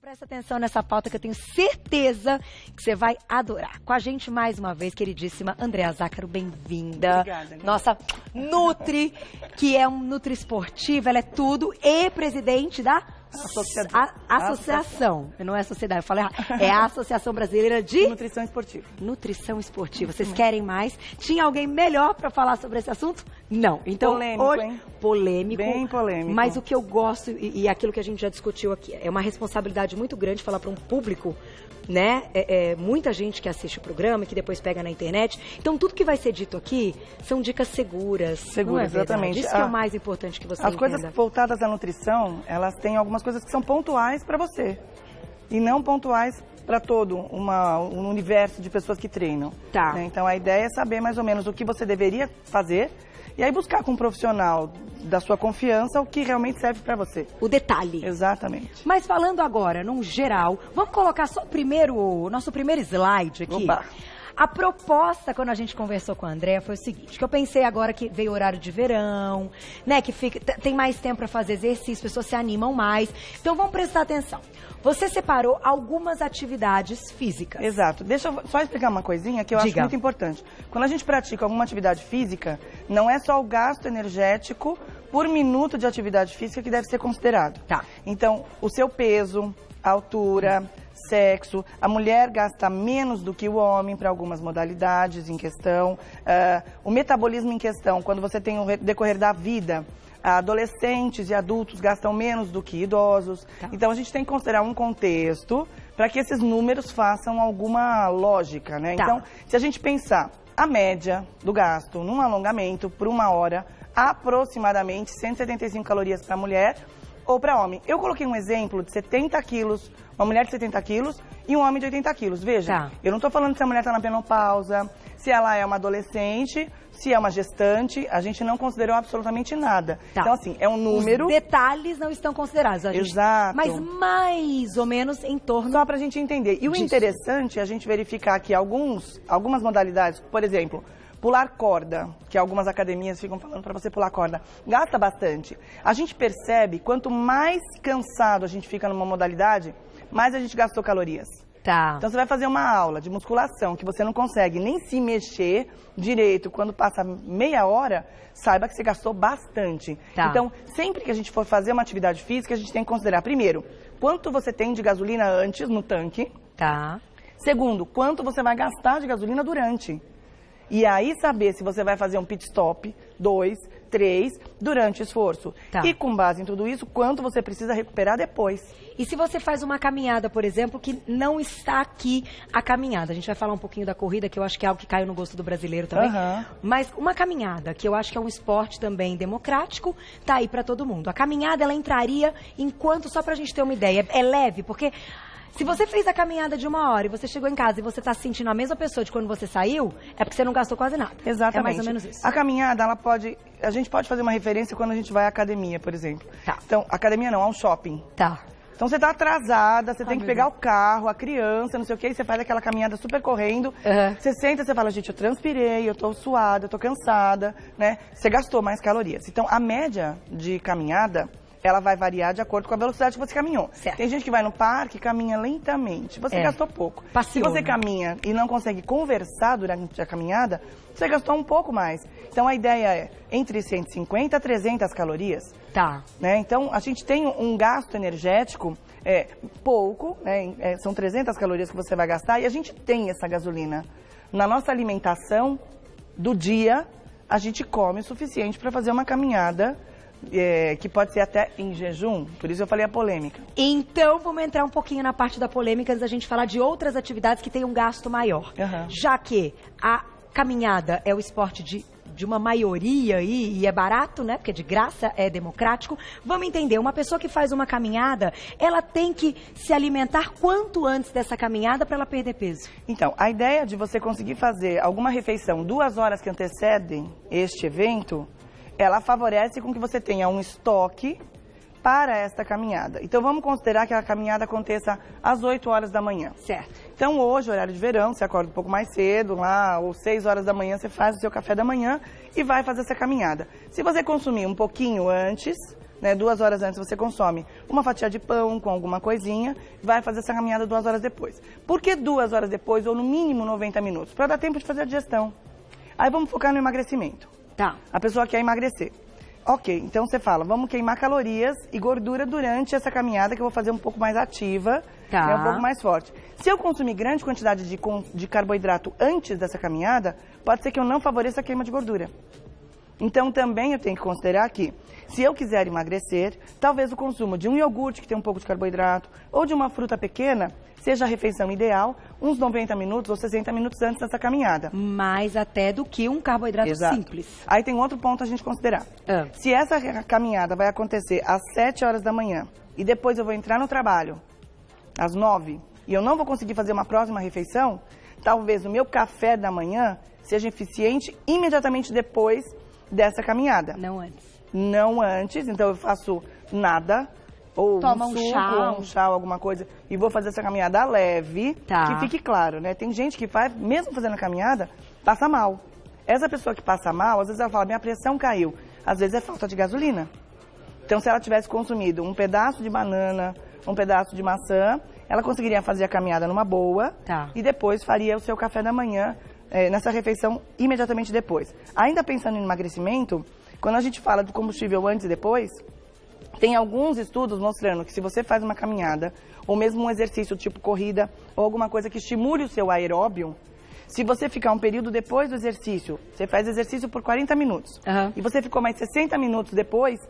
Presta atenção nessa pauta que eu tenho certeza que você vai adorar. Com a gente mais uma vez, queridíssima Andréa Zácaro, bem-vinda. Obrigada. Nossa Nutri, que é um Nutri esportiva, ela é tudo, e presidente da Associação, não é sociedade, eu falei errado, é a Associação Brasileira de Nutrição Esportiva. Nutrição Esportiva. Vocês querem mais? Tinha alguém melhor para falar sobre esse assunto? Não. Então, polêmico, hoje, hein? Polêmico. Bem polêmico. Mas o que eu gosto, e aquilo que a gente já discutiu aqui, é uma responsabilidade muito grande falar para um público, né? Muita gente que assiste o programa e que depois pega na internet. Então, tudo que vai ser dito aqui são dicas seguras. Seguras, exatamente. Isso que é o mais importante que você As entenda. coisas voltadas à nutrição, elas têm algumas coisas que são pontuais para você. E não pontuais para todo um universo de pessoas que treinam. Tá. Né? Então, a ideia é saber mais ou menos o que você deveria fazer e aí buscar com um profissional da sua confiança o que realmente serve para você. O detalhe. Exatamente. Mas falando agora, num geral, vamos colocar só o nosso primeiro slide aqui. Oba. A proposta, quando a gente conversou com a Andréa, foi o seguinte, que eu pensei agora que veio o horário de verão, né, que tem mais tempo para fazer exercício, pessoas se animam mais. Então, vamos prestar atenção. Você separou algumas atividades físicas. Exato. Deixa eu só explicar uma coisinha que eu acho muito importante. Quando a gente pratica alguma atividade física, não é só o gasto energético por minuto de atividade física que deve ser considerado. Tá. Então, o seu peso, a altura, sexo, a mulher gasta menos do que o homem para algumas modalidades em questão, o metabolismo em questão, quando você tem o decorrer da vida, adolescentes e adultos gastam menos do que idosos. Tá. Então a gente tem que considerar um contexto para que esses números façam alguma lógica, né? Tá. Então, se a gente pensar a média do gasto num alongamento por 1 hora, aproximadamente 175 calorias para mulher ou para homem. Eu coloquei um exemplo de 70 quilos, uma mulher de 70 quilos e um homem de 80 quilos. Veja, Tá. Eu não estou falando se a mulher está na menopausa, se ela é uma adolescente, se é uma gestante, a gente não considerou absolutamente nada. Tá. Então, assim, é um número... Os detalhes não estão considerados. Exato. Mas mais ou menos em torno... Só para a gente entender. E o interessante é a gente verificar que algumas modalidades, por exemplo... Pular corda, que algumas academias ficam falando para você pular corda, gasta bastante. A gente percebe, quanto mais cansado a gente fica numa modalidade, mais a gente gastou calorias. Tá. Então você vai fazer uma aula de musculação que você não consegue nem se mexer direito quando passa meia hora, saiba que você gastou bastante. Tá. Então, sempre que a gente for fazer uma atividade física, a gente tem que considerar, primeiro, quanto você tem de gasolina antes no tanque. Tá. Segundo, quanto você vai gastar de gasolina durante. E aí saber se você vai fazer um pit stop, 2, 3, durante o esforço. Tá. E com base em tudo isso, quanto você precisa recuperar depois. E se você faz uma caminhada, por exemplo, que não está aqui a caminhada, a gente vai falar um pouquinho da corrida, que eu acho que é algo que caiu no gosto do brasileiro também, mas uma caminhada, que eu acho que é um esporte também democrático, tá aí para todo mundo. A caminhada, ela entraria enquanto, só pra gente ter uma ideia, é leve, porque... Se você fez a caminhada de 1 hora e você chegou em casa e você está se sentindo a mesma pessoa de quando você saiu, é porque você não gastou quase nada. Exatamente. É mais ou menos isso. A caminhada, a gente pode fazer uma referência quando a gente vai à academia, por exemplo. Tá. Então, academia não, ao shopping. Tá. Então você está atrasada, você tem que pegar o carro, a criança, não sei o que, e você faz aquela caminhada super correndo. Você senta, você fala, gente, eu transpirei, eu estou suada, eu estou cansada, né? Você gastou mais calorias. Então, a média de caminhada... ela vai variar de acordo com a velocidade que você caminhou. Certo. Tem gente que vai no parque e caminha lentamente. Você gastou pouco. Passiona. Se você caminha e não consegue conversar durante a caminhada, você gastou um pouco mais. Então, a ideia é entre 150 a 300 calorias. Tá. Né? Então, a gente tem um gasto energético pouco, né? São 300 calorias que você vai gastar e a gente tem essa gasolina. Na nossa alimentação do dia, a gente come o suficiente para fazer uma caminhada que pode ser até em jejum, por isso eu falei a polêmica. Então, vamos entrar um pouquinho na parte da polêmica antes da gente falar de outras atividades que têm um gasto maior. Já que a caminhada é o esporte de uma maioria aí, e é barato, né? Porque de graça, é democrático. Vamos entender, uma pessoa que faz uma caminhada, ela tem que se alimentar quanto antes dessa caminhada para ela perder peso? Então, a ideia de você conseguir fazer alguma refeição 2 horas que antecedem este evento, ela favorece com que você tenha um estoque para esta caminhada. Então, vamos considerar que a caminhada aconteça às 8 horas da manhã. Certo. Então, hoje, horário de verão, você acorda um pouco mais cedo, lá, ou 6 horas da manhã, você faz o seu café da manhã e vai fazer essa caminhada. Se você consumir um pouquinho antes, né, 2 horas antes você consome uma fatia de pão com alguma coisinha, vai fazer essa caminhada 2 horas depois. Por que 2 horas depois ou no mínimo 90 minutos? Para dar tempo de fazer a digestão. Aí vamos focar no emagrecimento. Tá. A pessoa quer emagrecer. Ok, então você fala, vamos queimar calorias e gordura durante essa caminhada que eu vou fazer um pouco mais ativa, tá, um pouco mais forte. Se eu consumir grande quantidade de carboidrato antes dessa caminhada, pode ser que eu não favoreça a queima de gordura. Então também eu tenho que considerar que, se eu quiser emagrecer, talvez o consumo de um iogurte que tem um pouco de carboidrato ou de uma fruta pequena seja a refeição ideal, uns 90 minutos ou 60 minutos antes dessa caminhada. Mais até do que um carboidrato simples. Aí tem outro ponto a gente considerar. Se essa caminhada vai acontecer às 7 horas da manhã e depois eu vou entrar no trabalho às 9 e eu não vou conseguir fazer uma próxima refeição, talvez o meu café da manhã seja eficiente imediatamente depois dessa caminhada. Não antes. Não antes, então eu faço nada, ou toma um suco, ou um chá, alguma coisa, e vou fazer essa caminhada leve, que fique claro, né? Tem gente que faz, mesmo fazendo a caminhada, passa mal. Essa pessoa que passa mal, às vezes ela fala, minha pressão caiu. Às vezes é falta de gasolina. Então, se ela tivesse consumido um pedaço de banana, um pedaço de maçã, ela conseguiria fazer a caminhada numa boa, e depois faria o seu café da manhã, nessa refeição imediatamente depois. Ainda pensando em emagrecimento, quando a gente fala do combustível antes e depois, tem alguns estudos mostrando que se você faz uma caminhada, ou mesmo um exercício tipo corrida, ou alguma coisa que estimule o seu aeróbio, se você ficar um período depois do exercício, você faz exercício por 40 minutos, e você ficou mais 60 minutos depois,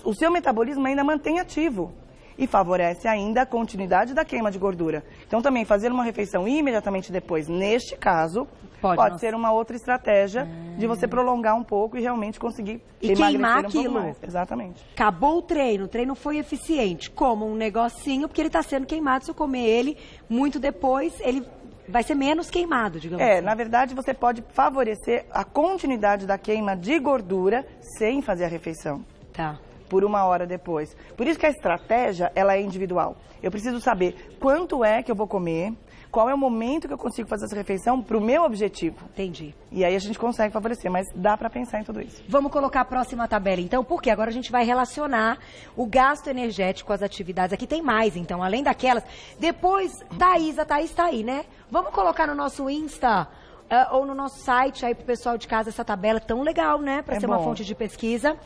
o seu metabolismo ainda mantém ativo. E favorece ainda a continuidade da queima de gordura. Então, também fazer uma refeição imediatamente depois, neste caso, pode ser uma outra estratégia de você prolongar um pouco e realmente conseguir queimar aquilo. Mais. Exatamente. Acabou o treino foi eficiente. Como um negocinho, porque ele está sendo queimado. Se eu comer ele muito depois, ele vai ser menos queimado, digamos assim. Na verdade, você pode favorecer a continuidade da queima de gordura sem fazer a refeição. Tá. Por 1 hora depois. Por isso que a estratégia, ela é individual. Eu preciso saber quanto é que eu vou comer, qual é o momento que eu consigo fazer essa refeição para o meu objetivo. Entendi. E aí a gente consegue favorecer, mas dá para pensar em tudo isso. Vamos colocar a próxima tabela, então, porque agora a gente vai relacionar o gasto energético com as atividades. Aqui tem mais, então, além daquelas. Depois, a Thaís tá aí, né? Vamos colocar no nosso Insta... ou no nosso site, aí pro pessoal de casa, essa tabela tão legal, né? Para ser uma fonte de pesquisa.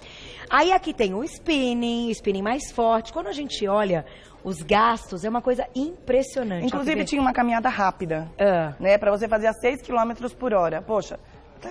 Aí aqui tem o spinning mais forte. Quando a gente olha os gastos, é uma coisa impressionante. Inclusive tinha uma caminhada rápida, né? Para você fazer a 6 km por hora. Poxa,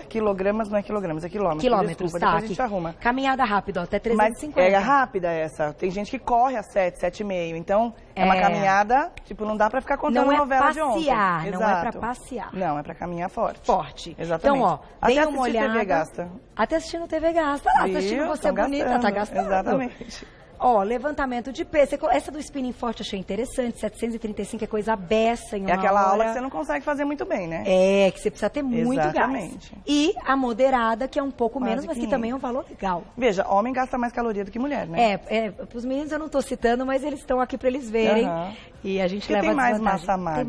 quilogramas não é quilogramas, é quilômetros. Quilômetros, desculpa, depois a gente arruma. Caminhada rápida, até 350. Mas é rápida essa. Tem gente que corre a 7, 7,5. Então, é uma caminhada, tipo, não dá pra ficar contando a novela de ontem. Não é pra passear. Não, é pra caminhar forte. Forte. Exatamente. Então, ó, dê uma olhada. TV gasta. Até assistindo TV gasta. Tá assistindo você bonita, tá gastando. Exatamente. Ó, levantamento de peso. Essa do spinning forte eu achei interessante. 735 é coisa beça em uma hora. É aquela aula que você não consegue fazer muito bem, né? Que você precisa ter muito gás. E a moderada, que é um pouco menos, mas que também é um valor legal. Veja, homem gasta mais caloria do que mulher, né? Pros meninos eu não tô citando, mas eles estão aqui pra eles verem. E a gente leva tem mais massa magra,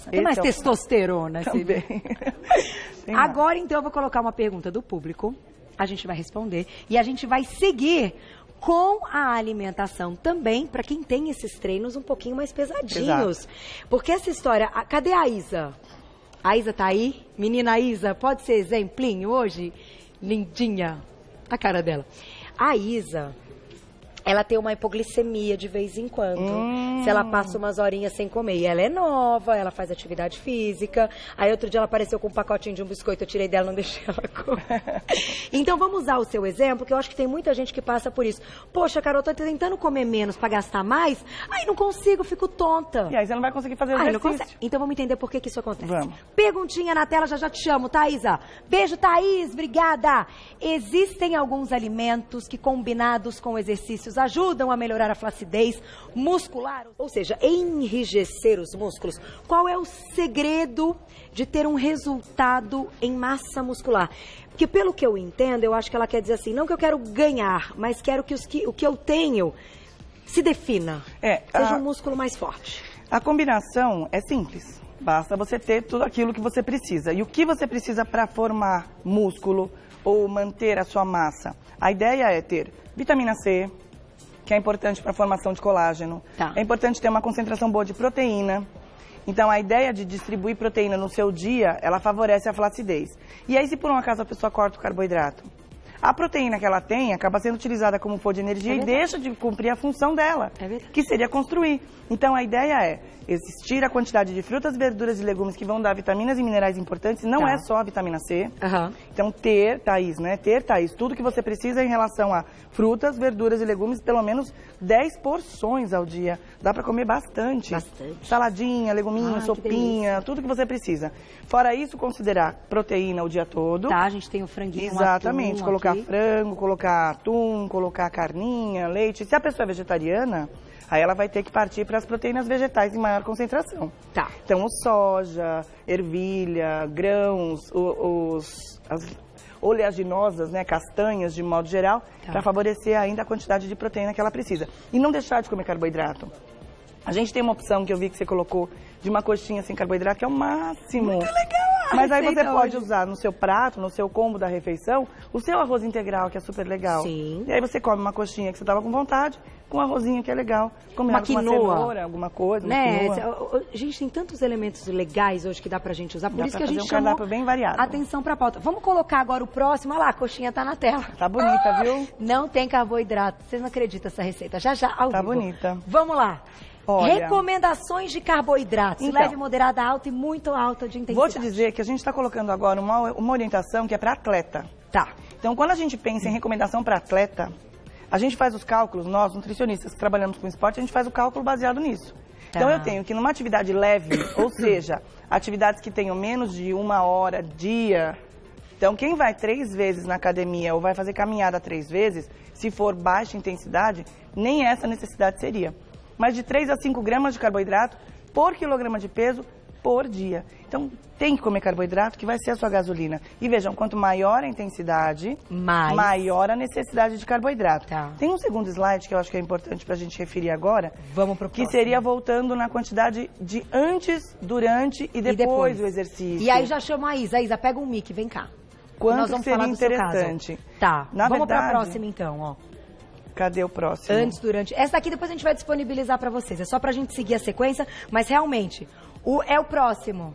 Tem mais testosterona. Também. Agora, então, eu vou colocar uma pergunta do público. A gente vai responder. E a gente vai seguir com a alimentação também, para quem tem esses treinos um pouquinho mais pesadinhos. Porque essa história... Cadê a Isa? A Isa tá aí? Menina Isa, pode ser exemplinho hoje? Lindinha. A cara dela. A Isa... ela tem uma hipoglicemia de vez em quando. Se ela passa umas horinhas sem comer. E ela é nova, ela faz atividade física. Aí outro dia ela apareceu com um pacotinho de um biscoito, eu tirei dela, não deixei ela comer. Então vamos usar o seu exemplo, que eu acho que tem muita gente que passa por isso. Poxa, Carol, eu tô tentando comer menos pra gastar mais. Ai, não consigo, fico tonta. E aí você não vai conseguir fazer exercício. Então vamos entender por que isso acontece. Vamos. Perguntinha na tela, já te chamo, Thaísa. Beijo, Thaís, obrigada. Existem alguns alimentos que, combinados com exercícios, ajudam a melhorar a flacidez muscular, ou seja, enrijecer os músculos. Qual é o segredo de ter um resultado em massa muscular? Porque pelo que eu entendo, eu acho que ela quer dizer assim, não que eu quero ganhar, mas quero que o que eu tenho se defina, seja um músculo mais forte. A combinação é simples. Basta você ter tudo aquilo que você precisa. E o que você precisa para formar músculo ou manter a sua massa? A ideia é ter vitamina C, que é importante para a formação de colágeno. Tá. É importante ter uma concentração boa de proteína. Então, a ideia de distribuir proteína no seu dia, ela favorece a flacidez. E aí, se por um acaso a pessoa corta o carboidrato, a proteína que ela tem acaba sendo utilizada como fonte de energia e deixa de cumprir a função dela, que seria construir. Então, a ideia é existir a quantidade de frutas, verduras e legumes que vão dar vitaminas e minerais importantes, não é só a vitamina C. Então, ter, Thaís, tudo que você precisa em relação a frutas, verduras e legumes, pelo menos 10 porções ao dia. Dá para comer bastante. Saladinha, leguminho, sopinha, tudo que você precisa. Fora isso, considerar proteína o dia todo. Tá, a gente tem o franguinho, exatamente, atum, colocar frango, colocar atum, colocar carninha, leite. Se a pessoa é vegetariana, aí ela vai ter que partir para as proteínas vegetais em maior concentração. Tá. Então, o soja, ervilha, grãos, as oleaginosas, né, castanhas de modo geral, para favorecer ainda a quantidade de proteína que ela precisa. E não deixar de comer carboidrato. A gente tem uma opção que eu vi que você colocou de uma coxinha sem carboidrato, que é o máximo. Muito legal! Mas aí você pode usar no seu prato, no seu combo da refeição, o seu arroz integral, que é super legal. Sim. E aí você come uma coxinha que você estava com vontade, com um arrozinho que é legal. Come uma quinoa, cenoura, alguma coisa, né? Gente, tem tantos elementos legais hoje que dá pra gente usar, por isso que a gente chamou bem variado. Atenção pra pauta. Vamos colocar agora o próximo. Olha lá, a coxinha tá na tela. Tá bonita, viu? Não tem carboidrato. Vocês não acreditam essa receita. Já, ao vivo. Tá bonita. Vamos lá. Olha, recomendações de carboidratos, então, leve, moderada, alta e muito alta de intensidade. Vou te dizer que a gente está colocando agora uma orientação que é para atleta. Tá. Então, quando a gente pensa em recomendação para atleta, a gente faz os cálculos, nós, nutricionistas que trabalhamos com esporte, a gente faz o cálculo baseado nisso. Tá. Então, eu tenho que numa atividade leve, ou seja, atividades que tenham menos de 1 hora dia. Então, quem vai 3 vezes na academia ou vai fazer caminhada 3 vezes, se for baixa intensidade, nem essa necessidade seria. Mas de 3 a 5 gramas de carboidrato por quilograma de peso por dia. Então, tem que comer carboidrato, que vai ser a sua gasolina. E vejam, quanto maior a intensidade, maior a necessidade de carboidrato. Tá. Tem um segundo slide que eu acho que é importante para a gente referir agora. Vamos pro próximo. Que seria voltando na quantidade de antes, durante e depois do exercício. E aí já chama a Isa. Isa, pega um mic, vem cá. Quanto nós vamos seria falar do interessante. Seu caso. Tá, vamos para a próxima então, ó. Cadê o próximo? Antes, durante. Essa daqui depois a gente vai disponibilizar para vocês. É só pra gente seguir a sequência, mas realmente, é o próximo.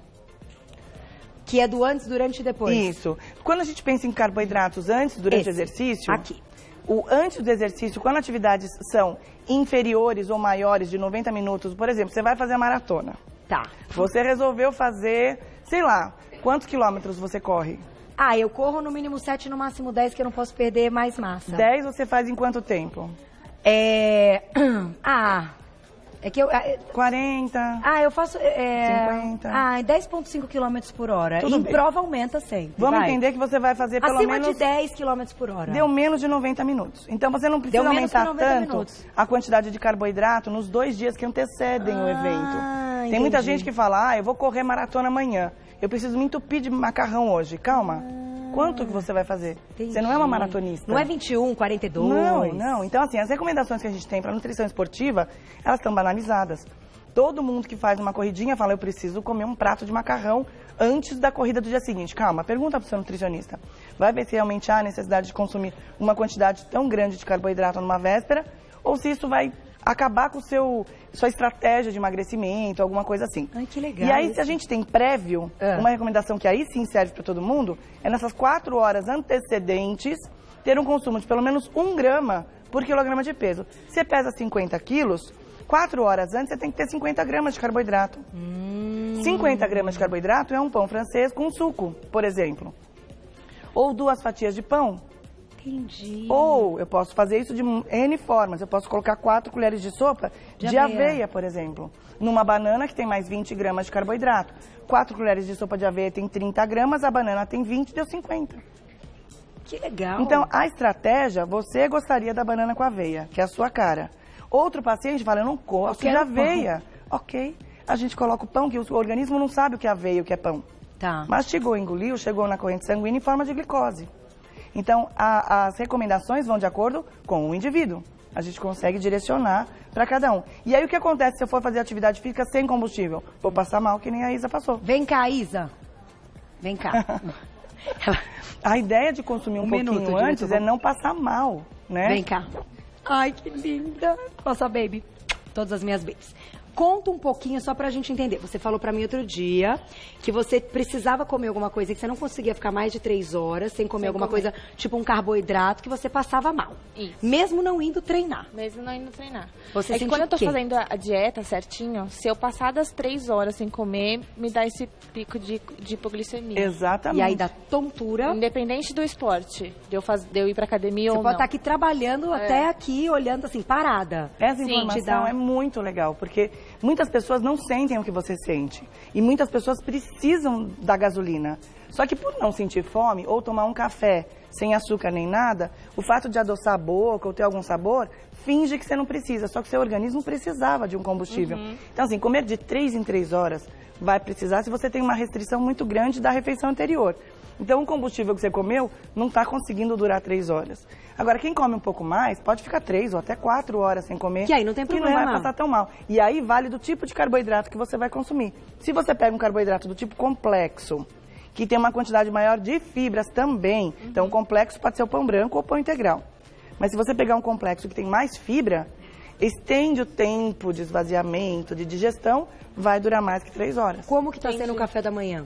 Que é do antes, durante e depois. Isso. Quando a gente pensa em carboidratos antes, durante o exercício... Aqui. O antes do exercício, quando atividades são inferiores ou maiores de 90 minutos, por exemplo, você vai fazer a maratona. Tá. Você resolveu fazer, sei lá, quantos quilômetros você corre? Eu corro no mínimo 7, no máximo 10, que eu não posso perder mais massa. 10 você faz em quanto tempo? É que eu... 40. Eu faço... 50. 10,5 km por hora. Tudo em bem. prova aumenta sempre. Vamos entender que você vai fazer pelo acima menos... de 10 km por hora. Deu menos de 90 minutos. Então você não precisa aumentar tanto a quantidade de carboidrato nos 2 dias que antecedem o evento. Tem muita gente que fala, eu vou correr maratona amanhã. Eu preciso me entupir de macarrão hoje. Calma. Quanto que você vai fazer? Entendi. Você não é uma maratonista. Não é 21, 42. Não. Então, assim, as recomendações que a gente tem para nutrição esportiva, elas estão banalizadas. Todo mundo que faz uma corridinha fala, eu preciso comer um prato de macarrão antes da corrida do dia seguinte. Calma, pergunta para o seu nutricionista. Vai ver se realmente há necessidade de consumir uma quantidade tão grande de carboidrato numa véspera, ou se isso vai acabar com sua estratégia de emagrecimento, alguma coisa assim. Ai, que legal. E aí, se a gente tem prévio, uma recomendação que aí sim serve para todo mundo, é nessas 4 horas antecedentes, ter um consumo de pelo menos 1 grama por quilograma de peso. Você pesa 50 quilos, 4 horas antes você tem que ter 50 gramas de carboidrato. 50 gramas de carboidrato é um pão francês com suco, por exemplo. Ou 2 fatias de pão. Entendi. Ou eu posso fazer isso de N formas. Eu posso colocar 4 colheres de sopa de aveia, por exemplo. Numa banana que tem mais 20 gramas de carboidrato. 4 colheres de sopa de aveia tem 30 gramas, a banana tem 20, deu 50. Que legal. Então, a estratégia, você gostaria da banana com aveia, que é a sua cara. Outro paciente fala, eu não gosto de aveia. Ok. A gente coloca o pão, que o organismo não sabe o que é aveia e o que é pão. Tá. Mastigou, engoliu, chegou na corrente sanguínea em forma de glicose. Então, as recomendações vão de acordo com o indivíduo. A gente consegue direcionar para cada um. E aí, o que acontece se eu for fazer atividade física sem combustível? Vou passar mal, que nem a Isa passou. Vem cá, Isa. Vem cá. A ideia de consumir um pouquinho antes é não passar mal, né? Vem cá. Ai, que linda. Nossa, baby. Todas as minhas babies. Conta um pouquinho só pra gente entender. Você falou pra mim outro dia que você precisava comer alguma coisa, que você não conseguia ficar mais de 3 horas sem comer alguma coisa, tipo um carboidrato, que você passava mal. Isso. Mesmo não indo treinar. Mesmo não indo treinar. Você que quando eu tô fazendo a dieta certinho, se eu passar das 3 horas sem comer, me dá esse pico de hipoglicemia. Exatamente. E aí dá tontura. Independente do esporte, de eu ir pra academia ou não. Você pode estar aqui trabalhando até aqui, olhando assim, parada. Essa informação é muito legal, porque muitas pessoas não sentem o que você sente. E muitas pessoas precisam da gasolina. Só que por não sentir fome ou tomar um café sem açúcar nem nada, o fato de adoçar a boca ou ter algum sabor, finge que você não precisa. Só que seu organismo precisava de um combustível. Então, assim, comer de 3 em 3 horas vai precisar se você tem uma restrição muito grande da refeição anterior. Então, o combustível que você comeu não está conseguindo durar 3 horas. Agora, quem come um pouco mais, pode ficar 3 ou até 4 horas sem comer. Que aí não tem problema. Que não vai passar tão mal. E aí vale do tipo de carboidrato que você vai consumir. Se você pega um carboidrato do tipo complexo, que tem uma quantidade maior de fibras também, então o complexo pode ser o pão branco ou o pão integral. Mas se você pegar um complexo que tem mais fibra, estende o tempo de esvaziamento, de digestão, vai durar mais que 3 horas. Como que tá sendo o café da manhã?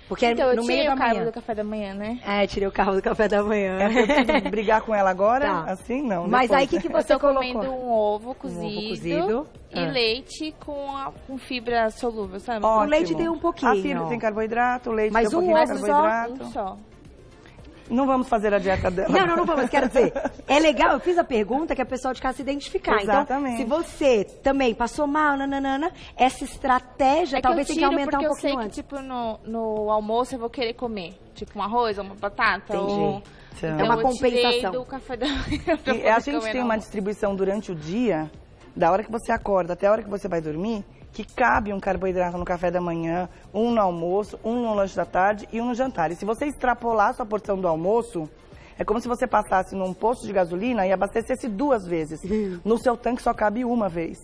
Porque então, no meio da manhã. Eu tirei o carbo do café da manhã, né? É, tirei o carbo do café da manhã. É pra brigar com ela agora? Tá. Assim, não. Mas depois. aí, o que você eu tô colocou? comendo um ovo cozido, e leite com fibra solúvel, sabe? Ótimo. O leite tem um pouquinho. A fibra tem carboidrato, o leite mas tem um pouquinho de carboidrato. Um só. Não vamos fazer a dieta dela. Não vamos. Quero dizer, é legal, eu fiz a pergunta que a pessoa de casa se identificar. Exatamente. Então, se você também passou mal, essa estratégia talvez tenha que aumentar um pouquinho eu sei antes. que, tipo, no almoço eu vou querer comer, tipo, um arroz ou uma batata. Entendi. Então, é uma compensação. Do café da manhã e a gente tem uma distribuição durante o dia, da hora que você acorda até a hora que você vai dormir, que cabe um carboidrato no café da manhã, um no almoço, um no lanche da tarde e um no jantar. E se você extrapolar a sua porção do almoço, é como se você passasse num posto de gasolina e abastecesse 2 vezes. No seu tanque só cabe 1 vez.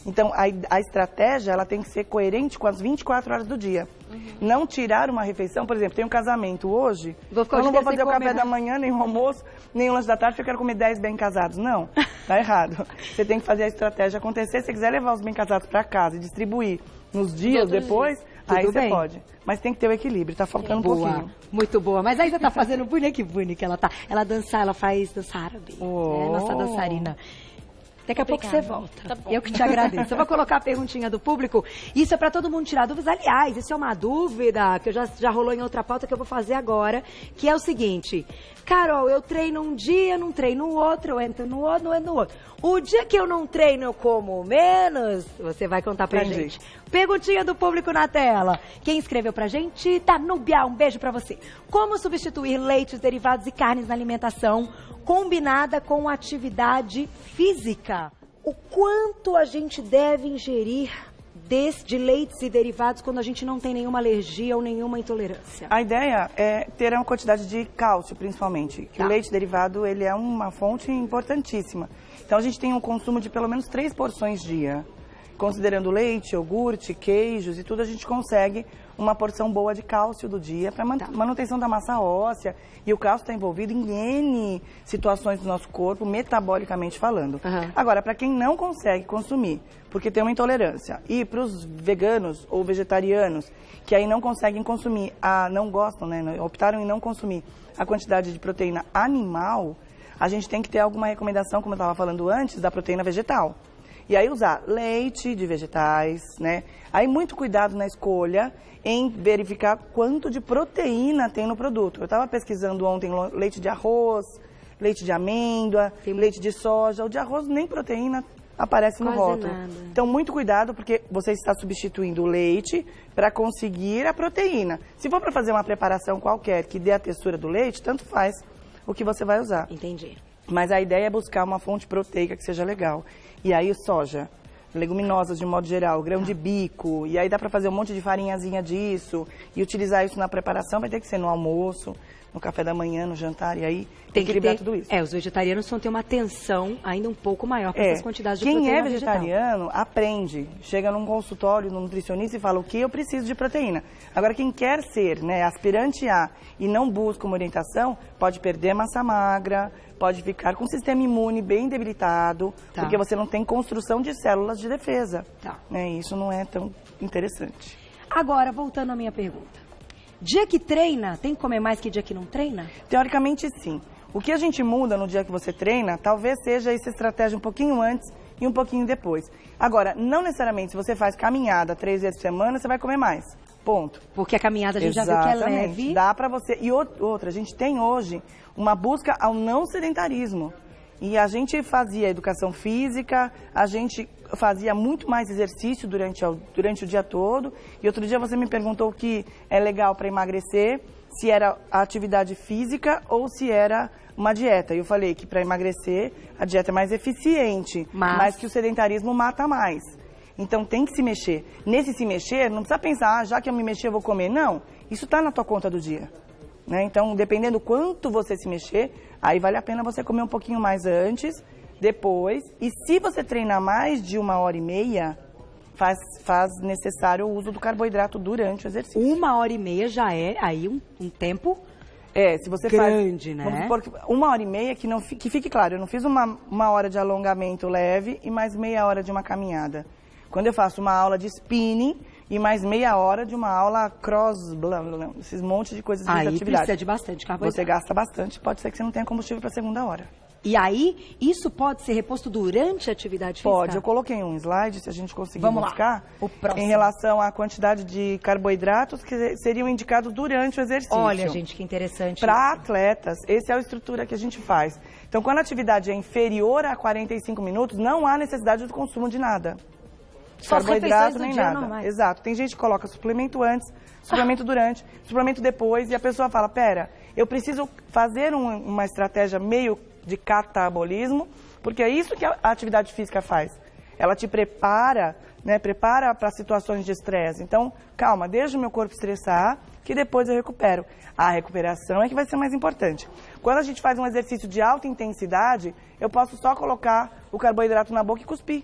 Então, a estratégia, ela tem que ser coerente com as 24 horas do dia. Não tirar uma refeição, por exemplo, tem um casamento hoje, eu não vou fazer o café da manhã, nem o almoço, nem o lanche da tarde, porque eu quero comer 10 bem casados. Não, tá errado. Você tem que fazer a estratégia acontecer. Se você quiser levar os bem casados para casa e distribuir nos dias depois, aí você pode. Mas tem que ter o equilíbrio, tá faltando um pouquinho. Muito boa. Mas aí você tá fazendo bonita, que bonita que ela tá. Ela ela faz dança árabe. Nossa dançarina. Daqui a pouco você volta. Tá bom. Eu que te agradeço. Eu vou colocar a perguntinha do público. Isso é para todo mundo tirar dúvidas. Aliás, isso é uma dúvida que já rolou em outra pauta que eu vou fazer agora, que é o seguinte. Carol, eu treino um dia, não treino no outro, eu entro no outro, não entro no outro. O dia que eu não treino, eu como menos. Você vai contar pra gente. Perguntinha do público na tela. Quem escreveu pra gente? Danúbia, um beijo pra você. Como substituir leites, derivados e carnes na alimentação combinada com atividade física? O quanto a gente deve ingerir de leites e derivados quando a gente não tem nenhuma alergia ou nenhuma intolerância? A ideia é ter uma quantidade de cálcio, principalmente. Que o leite derivado, ele é uma fonte importantíssima. Então, a gente tem um consumo de pelo menos 3 porções dia. Considerando leite, iogurte, queijos e tudo, a gente consegue uma porção boa de cálcio do dia para manutenção da massa óssea. E o cálcio está envolvido em N situações do nosso corpo, metabolicamente falando. Agora, para quem não consegue consumir, porque tem uma intolerância, e para os veganos ou vegetarianos, que aí não conseguem consumir, não gostam, né, optaram em não consumir a quantidade de proteína animal, a gente tem que ter alguma recomendação, como eu estava falando antes, da proteína vegetal. E aí usar leite de vegetais, né? Aí muito cuidado na escolha em verificar quanto de proteína tem no produto. Eu estava pesquisando ontem leite de arroz, leite de amêndoa, leite de soja. O de arroz nem proteína aparece no rótulo. Então muito cuidado porque você está substituindo o leite para conseguir a proteína. Se for para fazer uma preparação qualquer que dê a textura do leite, tanto faz o que você vai usar. Entendi. Mas a ideia é buscar uma fonte proteica que seja legal. E aí soja. leguminosas de modo geral, grão de bico, e aí dá para fazer um monte de farinhazinha disso e utilizar isso na preparação, vai ter que ser no almoço, no café da manhã, no jantar, e aí tem que equilibrar tudo isso. Os vegetarianos vão ter uma atenção ainda um pouco maior para essas quantidades de proteína. Quem é vegetariano aprende, chega num consultório, num nutricionista e fala o que eu preciso de proteína. Agora, quem quer ser, né, aspirante a e não busca uma orientação, pode perder massa magra, pode ficar com o sistema imune bem debilitado, porque você não tem construção de células de defesa. Isso não é tão interessante. Agora, voltando à minha pergunta. Dia que treina, tem que comer mais que dia que não treina? Teoricamente, sim. O que a gente muda no dia que você treina, talvez seja essa estratégia um pouquinho antes e um pouquinho depois. Agora, não necessariamente, se você faz caminhada 3 vezes por semana, você vai comer mais. Ponto. Porque a caminhada a gente já viu que é leve. Dá pra você. E outra, a gente tem hoje uma busca ao não sedentarismo. E a gente fazia educação física, a gente fazia muito mais exercício durante o dia todo. E outro dia você me perguntou o que é legal para emagrecer, se era a atividade física ou se era uma dieta. E eu falei que para emagrecer a dieta é mais eficiente, mas que o sedentarismo mata mais. Então tem que se mexer. Nesse se mexer, não precisa pensar, já que eu me mexer eu vou comer. Não, isso está na tua conta do dia. Né? Então, dependendo do quanto você se mexer, aí vale a pena você comer um pouquinho mais antes, depois. E se você treinar mais de 1h30, faz necessário o uso do carboidrato durante o exercício. 1h30 já é aí um tempo se você grande, faz, né? Vamos supor que 1h30, que fique claro, eu não fiz uma hora de alongamento leve e mais meia hora de uma caminhada. Quando eu faço uma aula de spinning e mais meia hora de uma aula cross, esses montes de coisas de atividade. Aí precisa de bastante carboidrato. Você gasta bastante, pode ser que você não tenha combustível para a segunda hora. E aí, isso pode ser reposto durante a atividade física? Pode, eu coloquei um slide, se a gente conseguir buscar, em relação à quantidade de carboidratos que seriam indicados durante o exercício. Olha, gente, que interessante. Para atletas, essa é a estrutura que a gente faz. Então, quando a atividade é inferior a 45 minutos, não há necessidade do consumo de nada. Carboidrato nem nada. Normais. Exato. Tem gente que coloca suplemento antes, suplemento durante, suplemento depois, e a pessoa fala, pera, eu preciso fazer uma estratégia meio de catabolismo, porque é isso que a atividade física faz. Ela te prepara, né, prepara para situações de estresse. Então, calma, deixa o meu corpo estressar, que depois eu recupero. A recuperação é que vai ser mais importante. Quando a gente faz um exercício de alta intensidade, eu posso só colocar o carboidrato na boca e cuspir.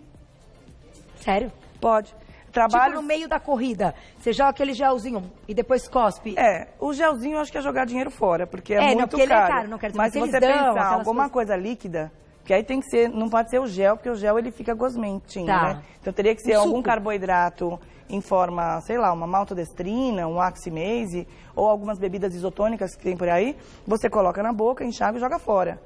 Sério? Pode. Tipo no meio da corrida, você joga aquele gelzinho e depois cospe. O gelzinho eu acho que é jogar dinheiro fora, porque é muito porque caro. Ele é caro, não quero dizer, mas se você pensar alguma coisa líquida, que aí tem que ser, não pode ser o gel, porque o gel ele fica gosmentinho, né? Então teria que ser algum carboidrato em forma, sei lá, uma maltodestrina, um oximase, ou algumas bebidas isotônicas que tem por aí, você coloca na boca, enxaga e joga fora.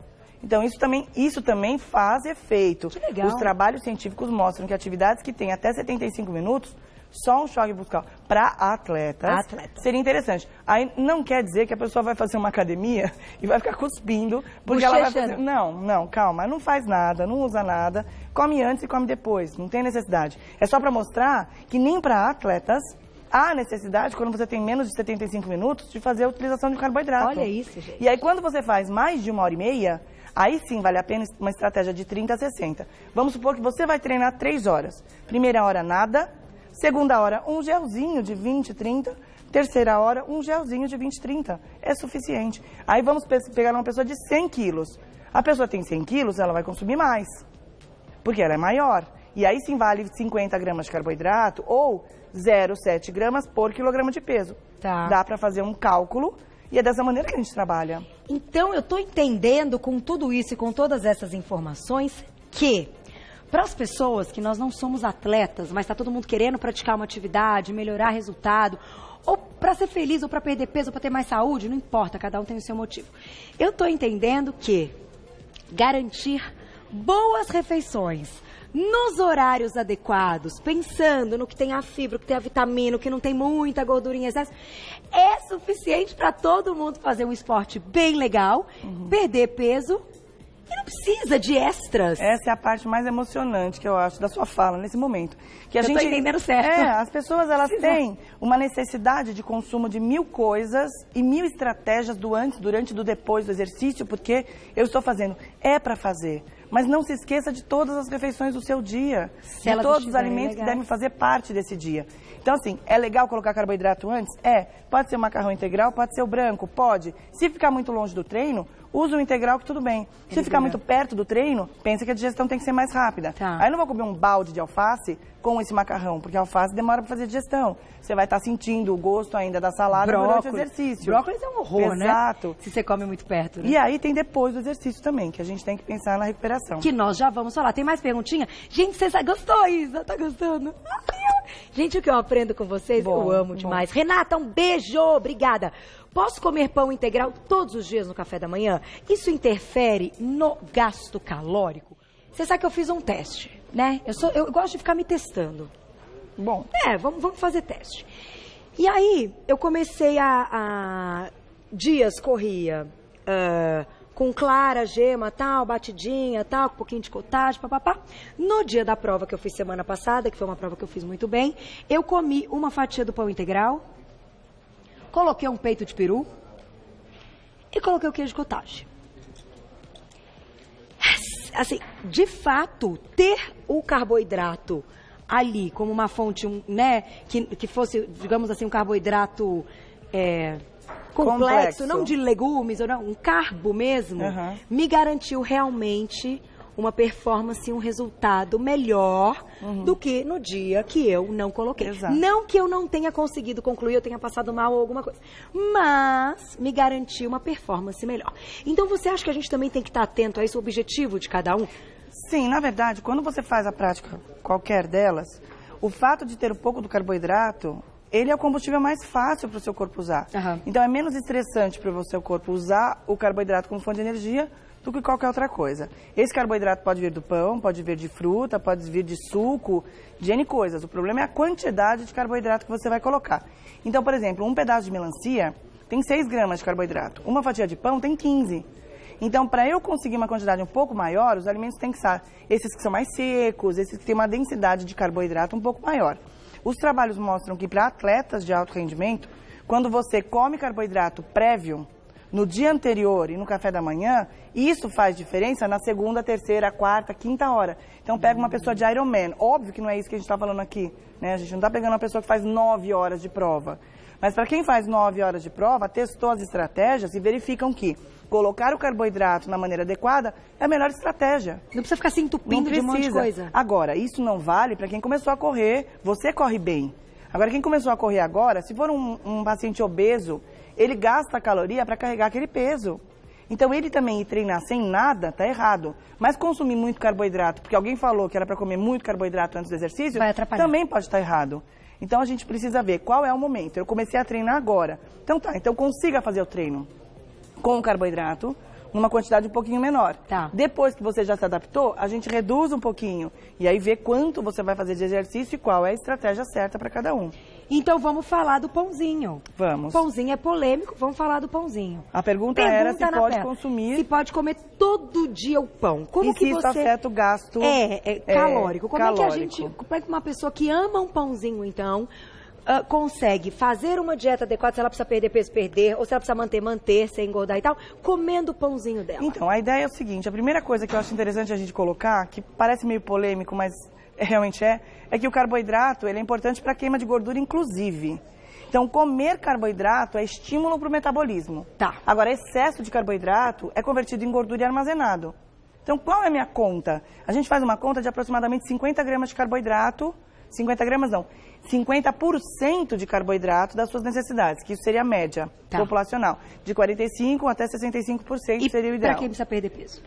Então, isso também faz efeito. Que legal. Os trabalhos científicos mostram que atividades que têm até 75 minutos, só um choque bucal para atletas seria interessante. Aí não quer dizer que a pessoa vai fazer uma academia e vai ficar cuspindo, porque ela vai fazer... Não, calma, não faz nada, não usa nada, come antes e come depois, não tem necessidade. É só para mostrar que nem para atletas há necessidade, quando você tem menos de 75 minutos, de fazer a utilização de carboidrato. Olha isso, gente. E aí, quando você faz mais de 1h30, aí sim vale a pena uma estratégia de 30 a 60. Vamos supor que você vai treinar 3 horas. Primeira hora, nada. Segunda hora, um gelzinho de 20, 30. Terceira hora, um gelzinho de 20, 30. É suficiente. Aí vamos pegar uma pessoa de 100 quilos. A pessoa tem 100 quilos, ela vai consumir mais, porque ela é maior. E aí sim vale 50 gramas de carboidrato ou 0,7 gramas por quilograma de peso. Dá para fazer um cálculo e é dessa maneira que a gente trabalha. Então, eu estou entendendo com tudo isso e com todas essas informações que, para as pessoas que nós não somos atletas, mas está todo mundo querendo praticar uma atividade, melhorar resultado, ou para ser feliz, ou para perder peso, ou para ter mais saúde, não importa, cada um tem o seu motivo. Eu estou entendendo que garantir boas refeições nos horários adequados, pensando no que tem a fibra, que tem a vitamina, que não tem muita gordura em excesso, é suficiente para todo mundo fazer um esporte bem legal, perder peso e não precisa de extras. Essa é a parte mais emocionante que eu acho da sua fala nesse momento. Que a gente tô entendendo certo. As pessoas elas têm uma necessidade de consumo de 1000 coisas e 1000 estratégias do antes, durante e do depois do exercício, porque eu estou fazendo. É para fazer. Mas não se esqueça de todas as refeições do seu dia, de todos os alimentos que devem fazer parte desse dia. Então, assim, é legal colocar carboidrato antes? Pode ser o macarrão integral, pode ser o branco, pode. Se ficar muito longe do treino, usa o integral que tudo bem. Se ficar muito perto do treino, pensa que a digestão tem que ser mais rápida. Aí eu não vou comer um balde de alface com esse macarrão, porque a alface demora para fazer digestão. Você vai estar sentindo o gosto ainda da salada durante o exercício. Brócolis é um horror, né? Exato. Se você come muito perto, né? E aí tem depois do exercício também, que a gente tem que pensar na recuperação. Que nós já vamos falar. Tem mais perguntinha? Gente, você gostou, Isa? Tá gostando? Gente, o que eu aprendo com vocês, eu amo demais. Renata, um beijo, obrigada. Posso comer pão integral todos os dias no café da manhã? Isso interfere no gasto calórico? Você sabe que eu fiz um teste, né? Eu gosto de ficar me testando. Bom. Vamos fazer teste. E aí, eu comecei dias corria com clara, gema, tal, batidinha, tal, com um pouquinho de cottage, papapá. No dia da prova que eu fiz semana passada, que foi uma prova que eu fiz muito bem, eu comi uma fatia do pão integral, coloquei um peito de peru e coloquei o queijo cottage. Assim, de fato, ter o carboidrato ali como uma fonte, né, que fosse, digamos assim, um carboidrato complexo, não de legumes, ou não, um carbo mesmo, me garantiu realmente uma performance, um resultado melhor do que no dia que eu não coloquei. Exato. Não que eu não tenha conseguido concluir, eu tenha passado mal ou alguma coisa, mas me garantiu uma performance melhor. Então você acha que a gente também tem que estar atento a esse objetivo de cada um? Sim, na verdade, quando você faz a prática, qualquer delas, o fato de ter um pouco do carboidrato, ele é o combustível mais fácil para o seu corpo usar. Então é menos estressante para o seu corpo usar o carboidrato como fonte de energia do que qualquer outra coisa. Esse carboidrato pode vir do pão, pode vir de fruta, pode vir de suco, de N coisas. O problema é a quantidade de carboidrato que você vai colocar. Então, por exemplo, um pedaço de melancia tem 6 gramas de carboidrato. Uma fatia de pão tem 15. Então, para eu conseguir uma quantidade um pouco maior, os alimentos têm que ser esses que são mais secos, esses que têm uma densidade de carboidrato um pouco maior. Os trabalhos mostram que para atletas de alto rendimento, quando você come carboidrato prévio, no dia anterior e no café da manhã, isso faz diferença na segunda, terceira, quarta, quinta hora. Então pega uma pessoa de Ironman, óbvio que não é isso que a gente está falando aqui, né? A gente não está pegando uma pessoa que faz 9 horas de prova. Mas para quem faz 9 horas de prova, testou as estratégias e verificam que colocar o carboidrato na maneira adequada é a melhor estratégia. Não precisa ficar se entupindo de um monte de coisa. Agora, isso não vale para quem começou a correr, você corre bem. Agora, quem começou a correr agora, se for um paciente obeso, ele gasta caloria para carregar aquele peso. Então, ele também ir treinar sem nada, tá errado. Mas consumir muito carboidrato, porque alguém falou que era para comer muito carboidrato antes do exercício, também pode estar errado. Então, a gente precisa ver qual é o momento. Eu comecei a treinar agora. Então, então consiga fazer o treino com o carboidrato, numa quantidade um pouquinho menor. Depois que você já se adaptou, a gente reduz um pouquinho. E aí vê quanto você vai fazer de exercício e qual é a estratégia certa para cada um. Então vamos falar do pãozinho. Vamos. Pãozinho é polêmico, vamos falar do pãozinho. A pergunta era se pode consumir... Se pode comer todo dia o pão. Como que isso afeta o gasto calórico. Como calórico. É que a gente... Como é que uma pessoa que ama um pãozinho, então... consegue fazer uma dieta adequada, se ela precisa perder peso, perder, ou se ela precisa manter, sem engordar e tal, comendo o pãozinho dela. Então, a ideia é o seguinte, a primeira coisa que eu acho interessante a gente colocar, que parece meio polêmico, mas realmente é que o carboidrato, ele é importante para a queima de gordura, inclusive. Então, comer carboidrato é estímulo para o metabolismo. Agora, excesso de carboidrato é convertido em gordura e armazenado. Então, qual é a minha conta? A gente faz uma conta de aproximadamente 50 gramas de carboidrato, 50 gramas não, 50% de carboidrato das suas necessidades, que isso seria a média populacional. De 45% até 65% seria o ideal. E para quem precisa perder peso?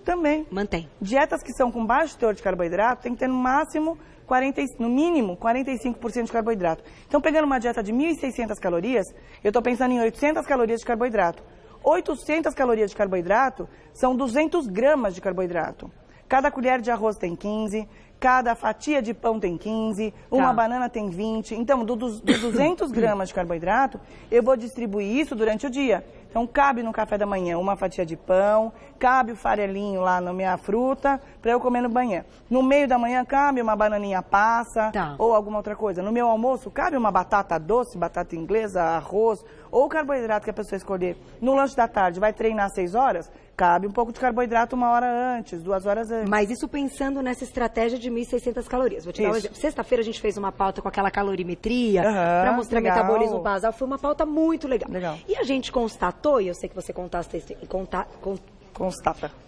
Também. Mantém. Dietas que são com baixo teor de carboidrato tem que ter no mínimo 45% de carboidrato. Então, pegando uma dieta de 1.600 calorias, eu estou pensando em 800 calorias de carboidrato. 800 calorias de carboidrato são 200 gramas de carboidrato. Cada colher de arroz tem 15, cada fatia de pão tem 15, uma banana tem 20. Então, dos 200 gramas de carboidrato, eu vou distribuir isso durante o dia. Então, cabe no café da manhã uma fatia de pão, cabe o farelinho lá na minha fruta, para eu comer no banho. No meio da manhã, cabe uma bananinha passa, ou alguma outra coisa. No meu almoço, cabe uma batata doce, batata inglesa, arroz, ou o carboidrato que a pessoa escolher. No lanche da tarde, vai treinar às 6 horas? Cabe um pouco de carboidrato 1 hora antes, 2 horas antes. Mas isso pensando nessa estratégia de 1.600 calorias. Vou te dar um exemplo. Sexta-feira a gente fez uma pauta com aquela calorimetria para mostrar metabolismo basal. Foi uma pauta muito legal. E a gente constatou, e eu sei que você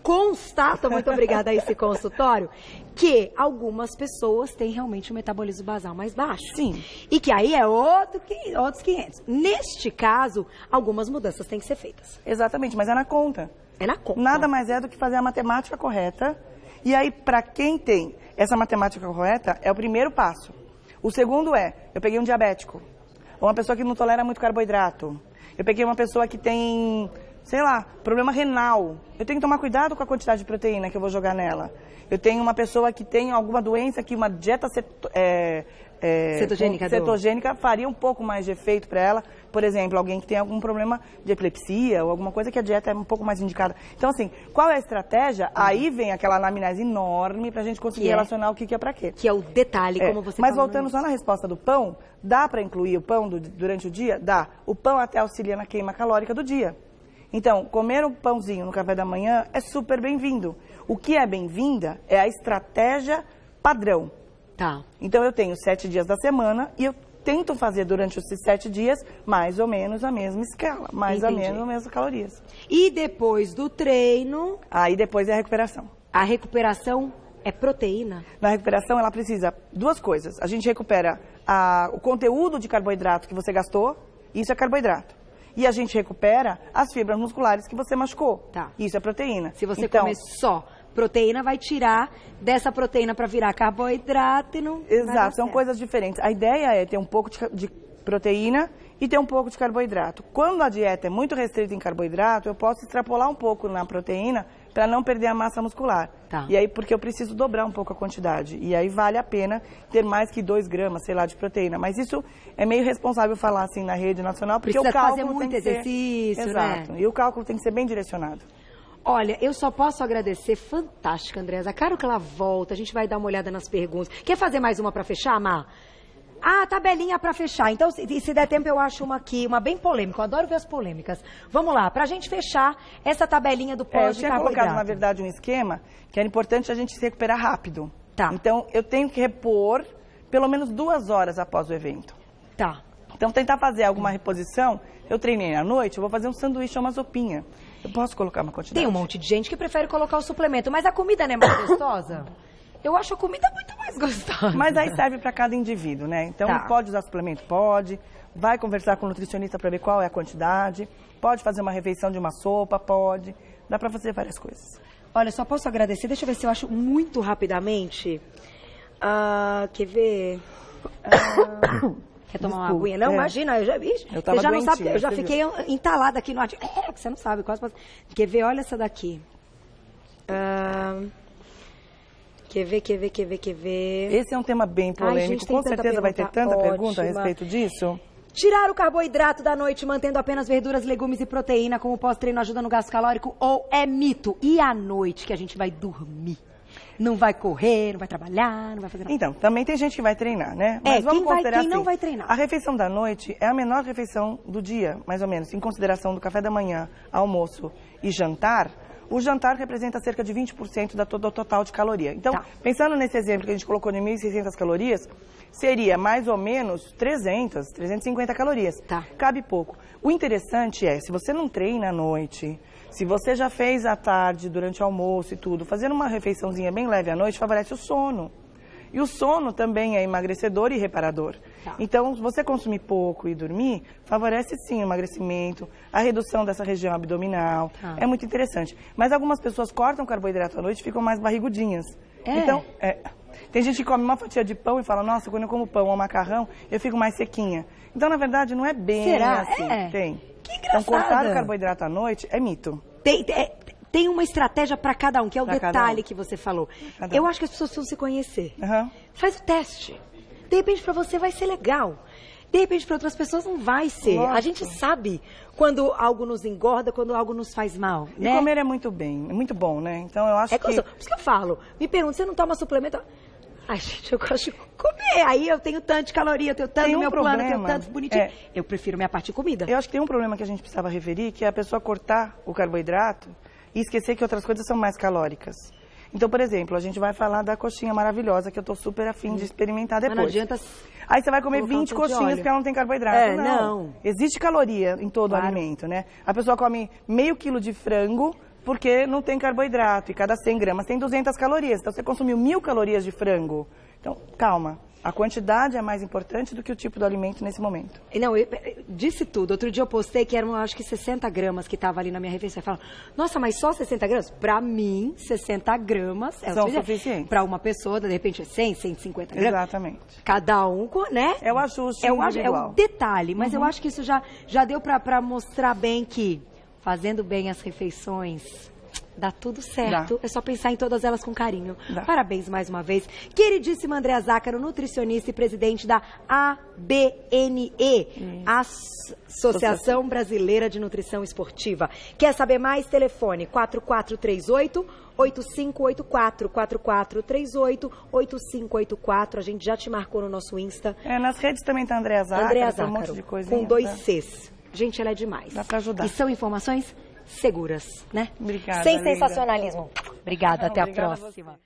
constata, muito obrigada a esse consultório, que algumas pessoas têm realmente um metabolismo basal mais baixo. Sim. E que aí é outros 500. Neste caso, algumas mudanças têm que ser feitas. Exatamente, mas é na conta. É na conta. Nada mais é do que fazer a matemática correta. E aí, para quem tem essa matemática correta, é o primeiro passo. O segundo é, eu peguei um diabético, ou uma pessoa que não tolera muito carboidrato. Eu peguei uma pessoa que tem, sei lá, problema renal. Eu tenho que tomar cuidado com a quantidade de proteína que eu vou jogar nela. Eu tenho uma pessoa que tem alguma doença que uma dieta cetogênica faria um pouco mais de efeito para ela. Por exemplo, alguém que tem algum problema de epilepsia ou alguma coisa que a dieta é um pouco mais indicada. Então, assim, qual é a estratégia? Aí vem aquela anamnese enorme pra gente conseguir relacionar o que é pra quê. Que é o detalhe, como você Mas voltando só na resposta do pão, dá pra incluir o pão durante o dia? Dá. O pão até auxilia na queima calórica do dia. Então, comer um pãozinho no café da manhã é super bem-vindo. O que é bem-vinda é a estratégia padrão. Então, eu tenho 7 dias da semana e eu tento fazer durante esses 7 dias mais ou menos a mesma escala, mais ou menos as mesmas calorias. E depois do treino? Aí depois é a recuperação. A recuperação é proteína? Na recuperação ela precisa 2 coisas. A gente recupera o conteúdo de carboidrato que você gastou, isso é carboidrato. E a gente recupera as fibras musculares que você machucou. Isso é proteína. Se você comer só proteína, vai tirar dessa proteína para virar carboidrato e não... Exato, são coisas diferentes. A ideia é ter um pouco de proteína e ter um pouco de carboidrato. Quando a dieta é muito restrita em carboidrato, eu posso extrapolar um pouco na proteína para não perder a massa muscular. E aí, porque eu preciso dobrar um pouco a quantidade. E aí vale a pena ter mais que 2 gramas, sei lá, de proteína. Mas isso é meio irresponsável falar assim na rede nacional, porque precisa o cálculo fazer muito exercício, Exato. E o cálculo tem que ser bem direcionado. Olha, eu só posso agradecer. Fantástica, Andresa. Claro que ela volta, a gente vai dar uma olhada nas perguntas. Quer fazer mais uma para fechar, Má? Tabelinha para fechar. Então, se der tempo, eu acho uma aqui, uma bem polêmica. Eu adoro ver as polêmicas. Vamos lá, pra gente fechar essa tabelinha do pós de carboidrato. Eu tinha colocado, na verdade, um esquema que era importante a gente se recuperar rápido. Então, eu tenho que repor pelo menos 2 horas após o evento. Então, tentar fazer alguma reposição. Eu treinei à noite, eu vou fazer um sanduíche ou uma sopinha. Eu posso colocar uma quantidade? Tem um monte de gente que prefere colocar o suplemento, mas a comida não é mais gostosa? Eu acho a comida muito mais gostosa. Mas aí serve para cada indivíduo, né? Então, pode usar suplemento? Pode. Vai conversar com o nutricionista para ver qual é a quantidade. Pode fazer uma refeição de uma sopa? Pode. Dá para fazer várias coisas. Olha, só posso agradecer. Deixa eu ver se eu acho muito rapidamente. Quer ver? Quer tomar uma aguinha? Não, imagina, eu já vi. Você já não sabe, eu já fiquei entalada aqui no ar. Que você não sabe, quase. Quer ver? Olha essa daqui. Quer ver? Esse é um tema bem polêmico. Gente, com certeza vai ter tanta pergunta a respeito disso. Tirar o carboidrato da noite, mantendo apenas verduras, legumes e proteína como pós-treino ajuda no gasto calórico ou é mito? E à noite que a gente vai dormir? Não vai correr, não vai trabalhar, não vai fazer nada. Então, também tem gente que vai treinar, né? Mas vamos considerar quem não vai treinar? A refeição da noite é a menor refeição do dia, mais ou menos, em consideração do café da manhã, almoço e jantar. O jantar representa cerca de 20% do total de caloria. Então, pensando nesse exemplo que a gente colocou de 1.600 calorias, seria mais ou menos 350 calorias. Cabe pouco. O interessante é, se você não treina à noite, se você já fez à tarde, durante o almoço e tudo, fazendo uma refeiçãozinha bem leve à noite, favorece o sono. E o sono também é emagrecedor e reparador. Então, se você consumir pouco e dormir, favorece sim o emagrecimento, a redução dessa região abdominal. É muito interessante. Mas algumas pessoas cortam carboidrato à noite e ficam mais barrigudinhas. Então, tem gente que come uma fatia de pão e fala, nossa, quando eu como pão ou macarrão, eu fico mais sequinha. Então, na verdade, não é bem assim. Tem. Que engraçado. Então, cortar o carboidrato à noite é mito. tem uma estratégia para cada um, que é o detalhe que você falou. Eu acho que as pessoas precisam se conhecer. Faz o teste. De repente, para você vai ser legal. De repente, para outras pessoas não vai ser. Lógico. A gente sabe quando algo nos engorda, quando algo nos faz mal, né? E comer é muito bom, né? Então, eu acho que... Por isso que eu falo. Me pergunta, você não toma suplemento? Ai, gente, eu gosto de comer. Aí eu tenho tanto de caloria, eu tenho tanto no meu plano, eu tenho tanto bonitinho. Eu prefiro minha parte de comida. Eu acho que tem um problema que a gente precisava referir, que é a pessoa cortar o carboidrato e esquecer que outras coisas são mais calóricas. Então, por exemplo, a gente vai falar da coxinha maravilhosa, que eu tô super afim de experimentar depois. Mas não adianta... Aí você vai comer 20 coxinhas porque ela não tem carboidrato. Não. Existe caloria em todo o alimento, né? A pessoa come meio quilo de frango porque não tem carboidrato. E cada 100 gramas tem 200 calorias. Então, você consumiu 1000 calorias de frango. Então, calma. A quantidade é mais importante do que o tipo do alimento nesse momento. Não, eu disse tudo. Outro dia eu postei que eram, acho que 60 gramas que estava ali na minha refeição. Eu falo, nossa, mas só 60 gramas? Para mim, 60 gramas é são suficientes. Para uma pessoa, de repente, é 100, 150 gramas. Exatamente. Cada um, né? É o ajuste individual. É o detalhe, mas eu acho que isso já deu para mostrar bem que fazendo bem as refeições... Dá tudo certo, é só pensar em todas elas com carinho. Parabéns mais uma vez. Queridíssima Andréa Zácaro, nutricionista e presidente da ABNE, Associação Brasileira de Nutrição Esportiva. Quer saber mais? Telefone 4438-8584, 4438-8584. A gente já te marcou no nosso Insta. Nas redes também tá Andréa Zácaro, um monte de coisinha. Com 2 Cs. Gente, ela é demais. Dá pra ajudar. E são informações seguras, né? Obrigada, sem sensacionalismo. Obrigada, até a próxima.